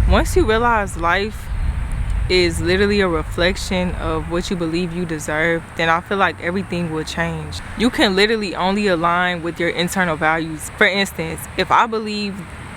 Once you realize life is literally a reflection of what you believe you deserve, then I feel like everything will change. You can literally only align with your internal values. For instance, if I believe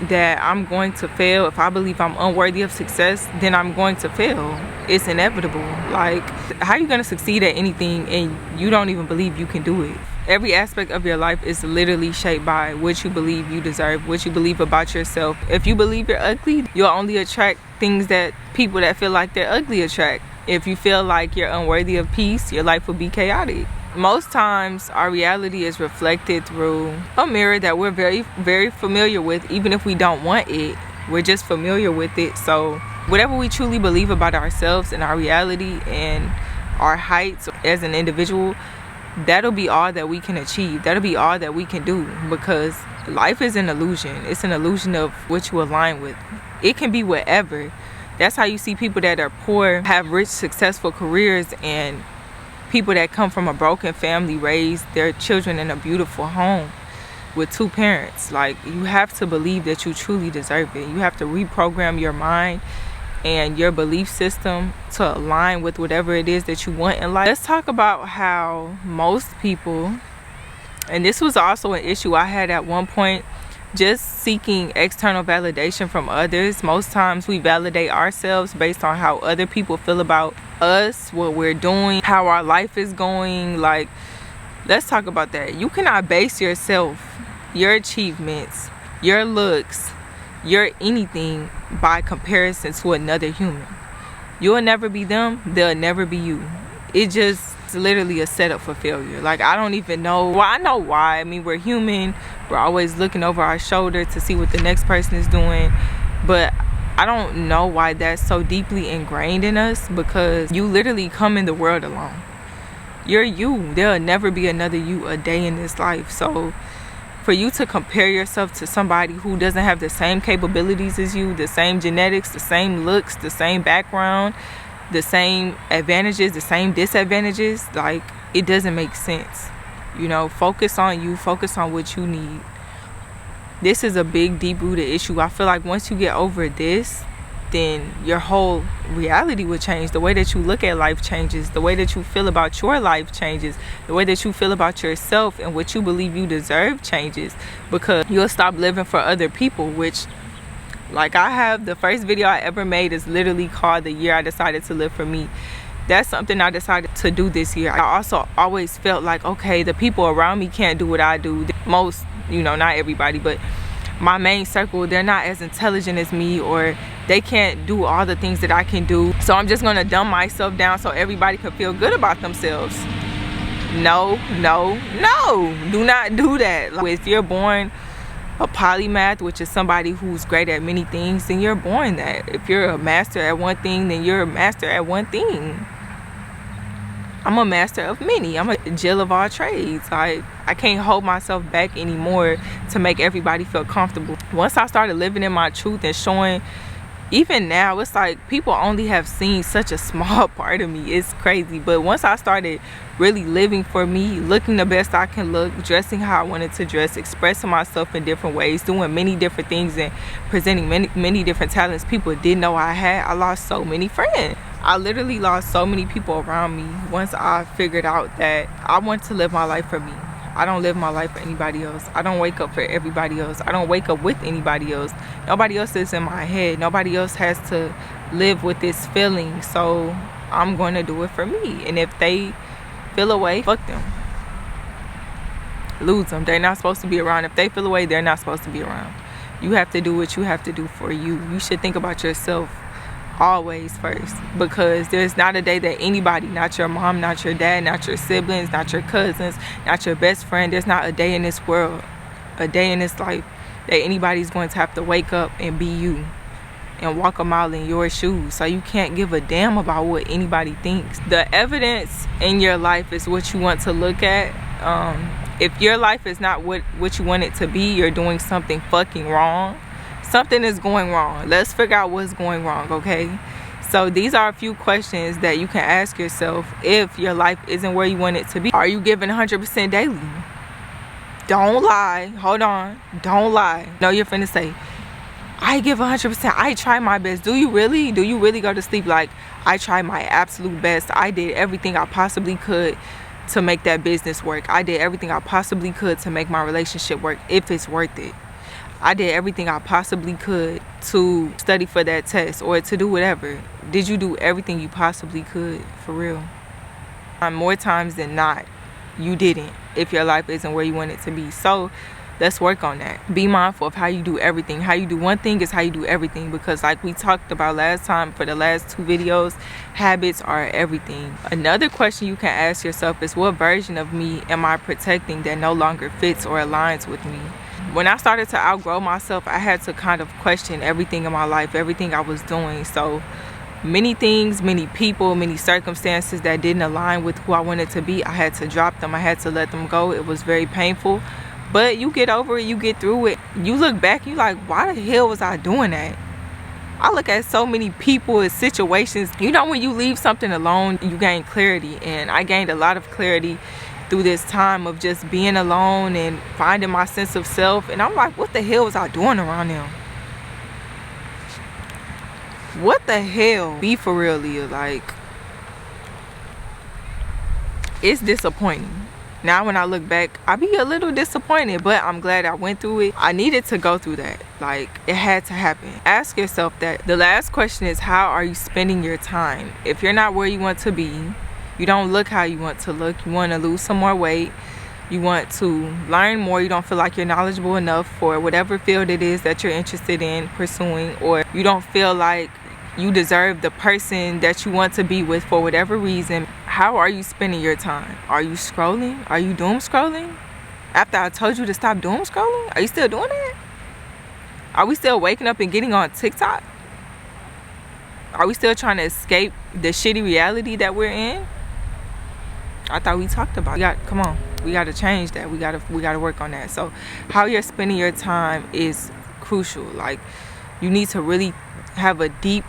that I'm going to fail, if I believe I'm unworthy of success, then I'm going to fail. It's inevitable. Like, how are you going to succeed at anything and you don't even believe you can do it? Every aspect of your life is literally shaped by what you believe you deserve, what you believe about yourself. If you believe you're ugly, you'll only attract things that people that feel like they're ugly attract. If you feel like you're unworthy of peace, your life will be chaotic. Most times our reality is reflected through a mirror that we're very, very familiar with. Even if we don't want it, we're just familiar with it. So whatever we truly believe about ourselves and our reality and our heights as an individual, that'll be all that we can achieve. That'll be all that we can do, because life is an illusion. It's an illusion of what you align with. It can be whatever. That's how you see people that are poor have rich, successful careers, and people that come from a broken family raise their children in a beautiful home with 2 parents. Like, you have to believe that you truly deserve it. You have to reprogram your mind and your belief system to align with whatever it is that you want in life. Let's talk about how most people, and this was also an issue I had at one point, just seeking external validation from others. Most times we validate ourselves based on how other people feel about us, what we're doing, how our life is going. Like, let's talk about that. You cannot base yourself, your achievements, your looks, your anything by comparison to another human. You'll never be them, they'll never be you. It just literally a setup for failure. Like, I don't even know. Well, I know why. I mean, we're human. We're always looking over our shoulder to see what the next person is doing. But I don't know why that's so deeply ingrained in us, because you literally come in the world alone. You're you. There'll never be another you a day in this life. So for you to compare yourself to somebody who doesn't have the same capabilities as you, the same genetics, the same looks, the same background, the same advantages, the same disadvantages, like, it doesn't make sense. You know, focus on you, focus on what you need. This is a big, deep-rooted issue. I feel like once you get over this, then your whole reality will change. The way that you look at life changes. The way that you feel about your life changes. The way that you feel about yourself and what you believe you deserve changes, because you'll stop living for other people, which, like, I have the first video I ever made is literally called The Year I Decided to Live for Me. That's something I decided to do this year. I also always felt like, okay, the people around me can't do what I do. Most, you know, not everybody, but my main circle, they're not as intelligent as me, or they can't do all the things that I can do. So I'm just gonna dumb myself down so everybody can feel good about themselves. No, no, no. Do not do that. Like, if you're born a polymath, which is somebody who's great at many things, then you're born that. If you're a master at one thing, then you're a master at one thing. I'm a master of many. I'm a Jill of all trades. I can't hold myself back anymore to make everybody feel comfortable. Once I started living in my truth and showing, even now, it's like people only have seen such a small part of me. It's crazy. But once I started really living for me, looking the best I can look, dressing how I wanted to dress, expressing myself in different ways, doing many different things, and presenting many different talents people didn't know I had, I lost so many friends. I literally lost so many people around me once I figured out that I want to live my life for me. I don't live my life for anybody else. I don't wake up for everybody else. I don't wake up with anybody else. Nobody else is in my head. Nobody else has to live with this feeling. So I'm going to do it for me. And if they feel away, fuck them. Lose them. They're not supposed to be around. If they feel away, they're not supposed to be around. You have to do what you have to do for you. You should think about yourself always first, because there's not a day that anybody, not your mom, not your dad, not your siblings, not your cousins, not your best friend, there's not a day in this world, a day in this life, that anybody's going to have to wake up and be you and walk a mile in your shoes. So you can't give a damn about what anybody thinks. The evidence in your life is what you want to look at. If your life is not what you want it to be, you're doing something fucking wrong. Something is going wrong. Let's figure out what's going wrong, okay? So these are a few questions that you can ask yourself if your life isn't where you want it to be. Are you giving 100% daily? Don't lie. Hold on. Don't lie. No, you're finna say, I give 100%. I try my best. Do you really? Do you really go to sleep like, I try my absolute best? I did everything I possibly could to make that business work. I did everything I possibly could to make my relationship work, if it's worth it. I did everything I possibly could to study for that test or to do whatever. Did you do everything you possibly could, for real? More times than not, you didn't, if your life isn't where you want it to be. So let's work on that. Be mindful of how you do everything. How you do one thing is how you do everything, because like we talked about last time for the last 2 videos, habits are everything. Another question you can ask yourself is, what version of me am I protecting that no longer fits or aligns with me? When I started to outgrow myself, I had to kind of question everything in my life, everything I was doing. So many things, many people, many circumstances that didn't align with who I wanted to be, I had to drop them. I had to let them go. It was very painful. But you get over it, you get through it. You look back, you like, why the hell was I doing that? I look at so many people and situations. You know, when you leave something alone, you gain clarity. And I gained a lot of clarity through this time of just being alone and finding my sense of self. And I'm like, what the hell was I doing around them? What the hell? Be for real, Leah. Like, it's disappointing. Now when I look back, I be a little disappointed, but I'm glad I went through it. I needed to go through that. Like, it had to happen. Ask yourself that. The last question is, how are you spending your time? If you're not where you want to be, you don't look how you want to look, you want to lose some more weight, you want to learn more, you don't feel like you're knowledgeable enough for whatever field it is that you're interested in pursuing, or you don't feel like you deserve the person that you want to be with for whatever reason, how are you spending your time? Are you scrolling? Are you doom scrolling? After I told you to stop doom scrolling, are you still doing that? Are we still waking up and getting on TikTok? Are we still trying to escape the shitty reality that we're in? I thought we talked about it. Come on, we got to change that. We got to work on that. So how you're spending your time is crucial. Like, you need to really have a deep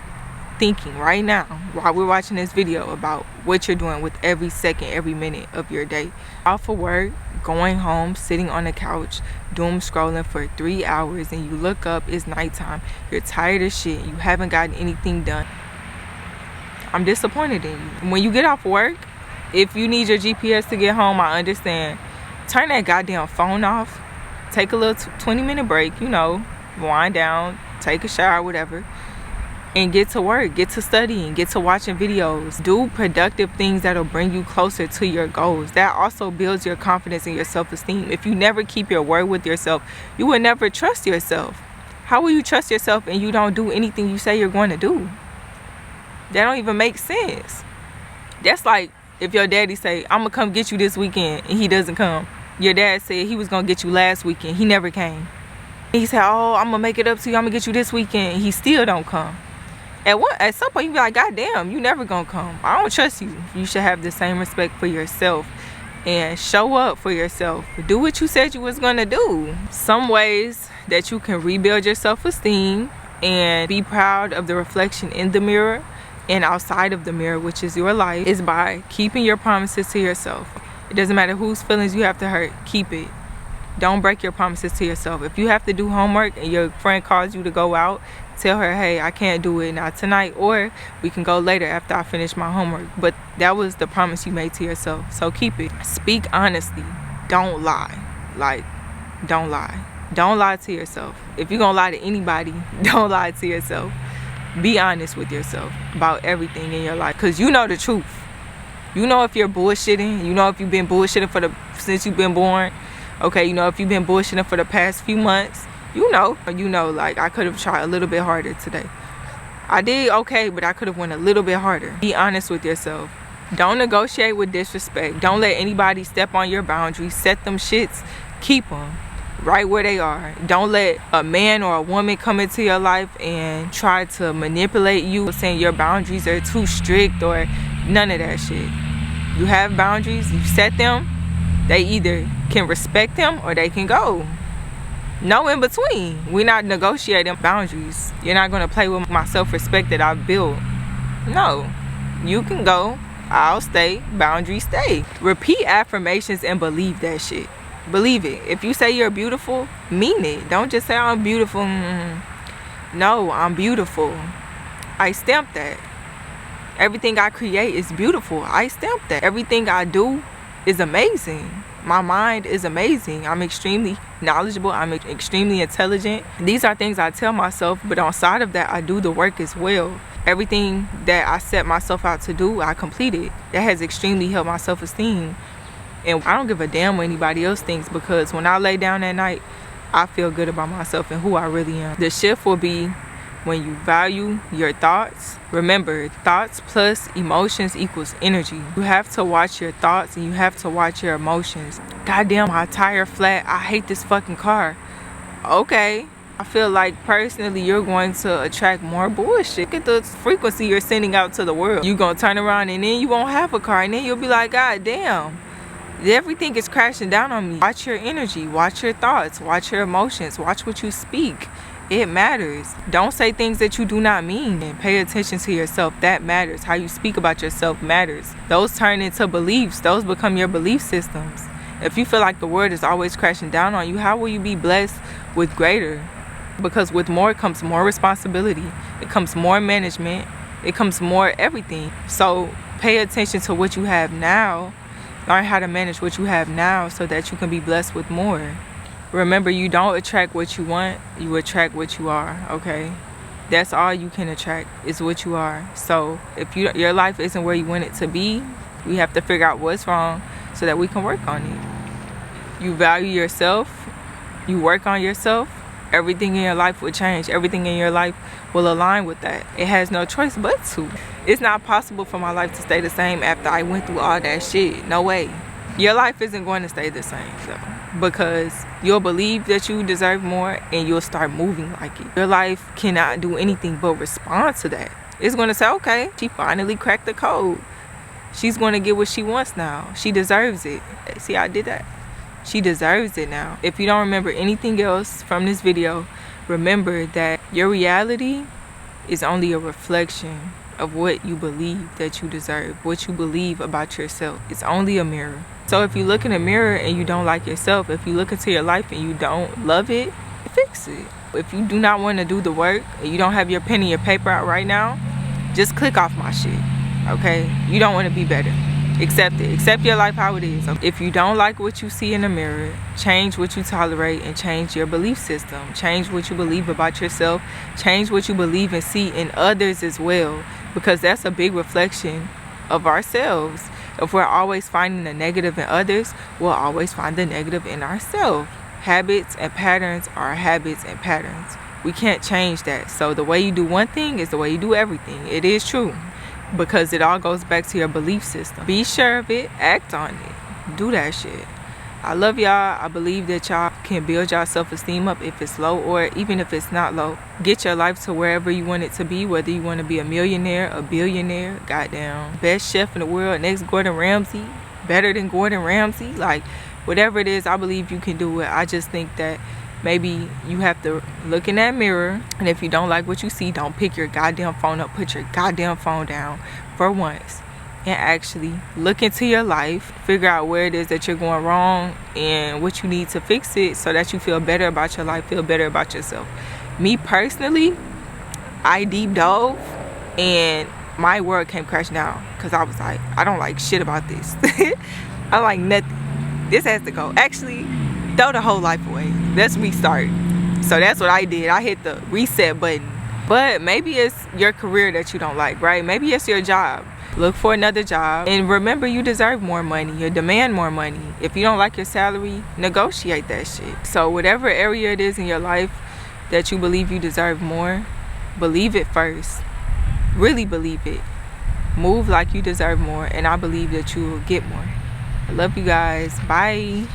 thinking right now while we're watching this video about what you're doing with every second, every minute of your day. Off of work, going home, sitting on the couch, doom scrolling for 3 hours, and you look up, it's nighttime, you're tired of shit, you haven't gotten anything done. I'm disappointed in you. When you get off work, if you need your GPS to get home, I understand. Turn that goddamn phone off. Take a little 20-minute break, you know, wind down, take a shower, whatever, and get to work, get to studying, get to watching videos. Do productive things that'll bring you closer to your goals. That also builds your confidence and your self-esteem. If you never keep your word with yourself, you will never trust yourself. How will you trust yourself and you don't do anything you say you're going to do? That don't even make sense. That's like if your daddy say, I'm gonna come get you this weekend, and he doesn't come. Your dad said he was gonna get you last weekend, he never came. He said, oh, I'm gonna make it up to you, I'm gonna get you this weekend, and he still don't come. At some point you be like, God damn, you never gonna come. I don't trust you. You should have the same respect for yourself and show up for yourself. Do what you said you was gonna do. Some ways that you can rebuild your self-esteem and be proud of the reflection in the mirror and outside of the mirror, which is your life, is by keeping your promises to yourself. It doesn't matter whose feelings you have to hurt, keep it. Don't break your promises to yourself. If you have to do homework and your friend calls you to go out, tell her, hey, I can't do it, not tonight, or we can go later after I finish my homework. But that was the promise you made to yourself, so keep it. Speak honestly. Don't lie. Like, don't lie. Don't lie to yourself. If you're gonna lie to anybody, don't lie to yourself. Be honest with yourself about everything in your life, because you know the truth. You know if you're bullshitting. You know if you've been bullshitting since you've been born. Okay, you know if you've been bullshitting for the past few months. You know, like, I could have tried a little bit harder today. I did okay, but I could have went a little bit harder. Be honest with yourself. Don't negotiate with disrespect. Don't let anybody step on your boundaries. Set them shits. Keep them right where they are. Don't let a man or a woman come into your life and try to manipulate you, saying your boundaries are too strict or none of that shit. You have boundaries, you set them. They either can respect them or they can go. No in between. We're not negotiating boundaries. You're not going to play with my self-respect that I've built. No. You can go. I'll stay. Boundaries stay. Repeat affirmations and believe that shit. Believe it. If you say you're beautiful, mean it. Don't just say I'm beautiful. No, I'm beautiful. I stamp that. Everything I create is beautiful. I stamp that. Everything I do is amazing. My mind is amazing. I'm extremely knowledgeable. I'm extremely intelligent. These are things I tell myself, but on side of that, I do the work as well. Everything that I set myself out to do, I complete it. That has extremely helped my self-esteem. And I don't give a damn what anybody else thinks, because when I lay down at night, I feel good about myself and who I really am. The shift will be when you value your thoughts. Remember, thoughts plus emotions equals energy. You have to watch your thoughts and you have to watch your emotions. Goddamn, my tire flat. I hate this fucking car. Okay. I feel like personally you're going to attract more bullshit. Look at the frequency you're sending out to the world. You're going to turn around and then you won't have a car, and then you'll be like, God damn, everything is crashing down on me. Watch your energy, watch your thoughts, watch your emotions, watch what you speak. It matters. Don't say things that you do not mean, and pay attention to yourself. That matters. How you speak about yourself matters. Those turn into beliefs. Those become your belief systems. If you feel like the world is always crashing down on you, how will you be blessed with greater? Because with more comes more responsibility. It comes more management. It comes more everything. So pay attention to what you have now. Learn how to manage what you have now so that you can be blessed with more. Remember, you don't attract what you want, you attract what you are, okay? That's all you can attract, is what you are. So if your life isn't where you want it to be, we have to figure out what's wrong so that we can work on it. You value yourself, you work on yourself, everything in your life will change. Everything in your life will align with that. It has no choice but to. It's not possible for my life to stay the same after I went through all that shit. No way. Your life isn't going to stay the same, though, because you'll believe that you deserve more and you'll start moving like it. Your life cannot do anything but respond to that. It's going to say, okay, she finally cracked the code. She's going to get what she wants now. She deserves it. See, I did that. She deserves it now. If you don't remember anything else from this video, remember that your reality is only a reflection of what you believe that you deserve, what you believe about yourself. It's only a mirror. So if you look in a mirror and you don't like yourself, if you look into your life and you don't love it, fix it. If you do not want to do the work and you don't have your pen and your paper out right now, just click off my shit, okay? You don't want to be better. Accept it. Accept your life how it is. If you don't like what you see in the mirror, change what you tolerate and change your belief system. Change what you believe about yourself. Change what you believe and see in others as well, because that's a big reflection of ourselves. If we're always finding the negative in others, we'll always find the negative in ourselves. Habits and patterns are habits and patterns. We can't change that. So the way you do one thing is the way you do everything. It is true, because it all goes back to your belief system. Be sure of it, act on it, do that shit. I love y'all. I believe that y'all can build y'all self-esteem up if it's low or even if it's not low. Get your life to wherever you want it to be, whether you want to be a millionaire, a billionaire, goddamn, best chef in the world, next Gordon Ramsay, better than Gordon Ramsay, like whatever it is, I believe you can do it. I just think that maybe you have to look in that mirror, and if you don't like what you see, don't pick your goddamn phone up. Put your goddamn phone down for once and actually look into your life, figure out where it is that you're going wrong and what you need to fix it so that you feel better about your life, feel better about yourself. Me personally, I deep dove and my world came crashing down because I was like, I don't like shit about this. I like nothing. This has to go. Actually, throw the whole life away. Let's restart. So that's what I did. I hit the reset button. But maybe it's your career that you don't like, right? Maybe it's your job. Look for another job, and remember, you deserve more money. You demand more money. If you don't like your salary, negotiate that shit. So whatever area it is in your life that you believe you deserve more, believe it first. Really believe it. Move like you deserve more, and I believe that you will get more. I love you guys. Bye.